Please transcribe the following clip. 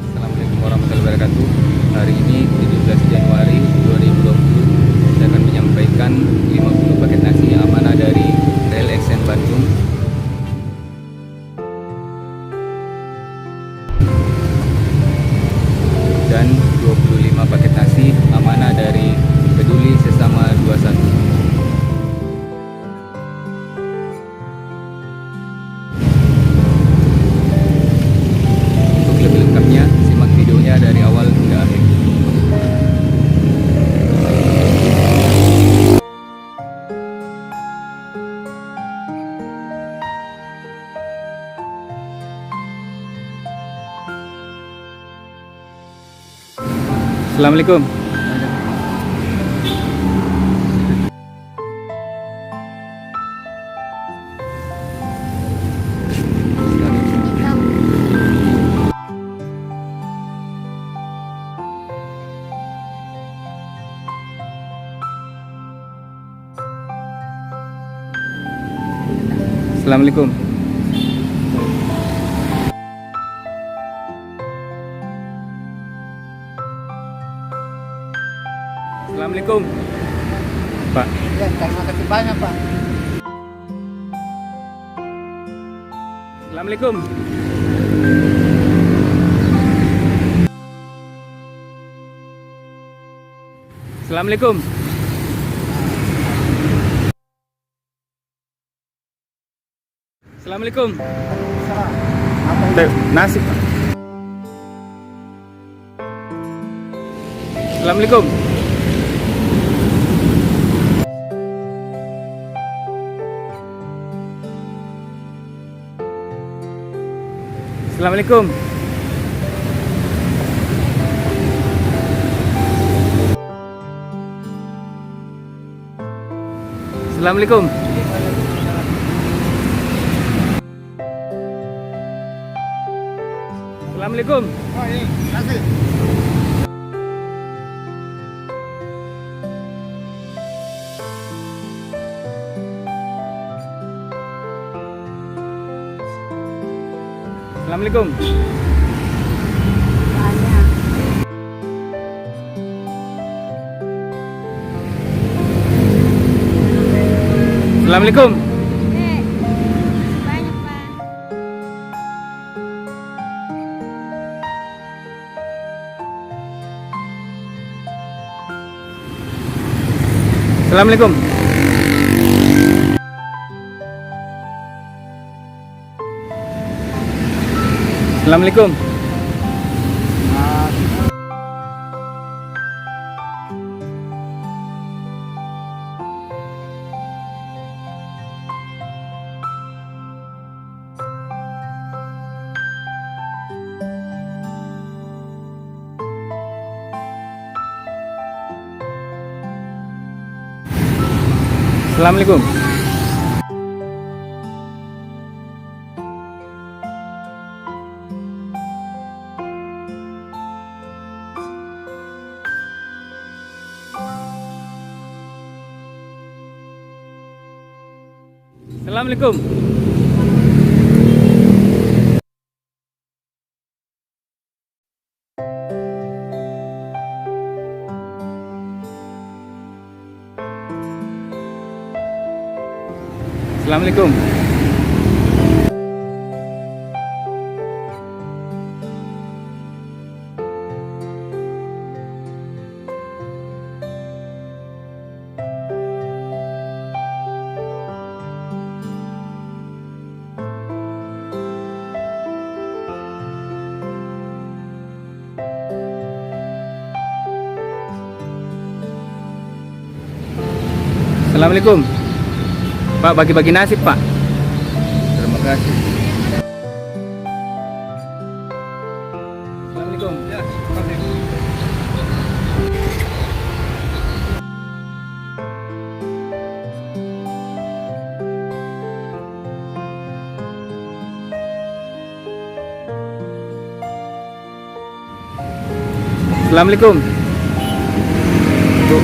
Assalamualaikum warahmatullahi wabarakatuh. Hari ini 17 Januari 2020, saya akan menyampaikan 50 paket nasi amanah dari Rel Exen Bandung. Dan 25 paket nasi amanah dari Peduli Sesama 21. Dari awal hingga akhir. Assalamualaikum. Assalamualaikum. Assalamualaikum, Pak. Ya, terima kasih banyak, Pak. Assalamualaikum. Assalamualaikum. Assalamualaikum. Nasi, Pak. Assalamualaikum. Assalamualaikum. Assalamualaikum. Assalamualaikum. Oh, ini nasi. Assalamualaikum. Assalamualaikum. Banyak, Pak. Assalamualaikum. Assalamualaikum. Assalamualaikum. Assalamualaikum. Assalamualaikum. Assalamualaikum. Pak, bagi-bagi nasi, Pak. Terima kasih. Assalamualaikum. Ya, terima kasih. Assalamualaikum. Bu.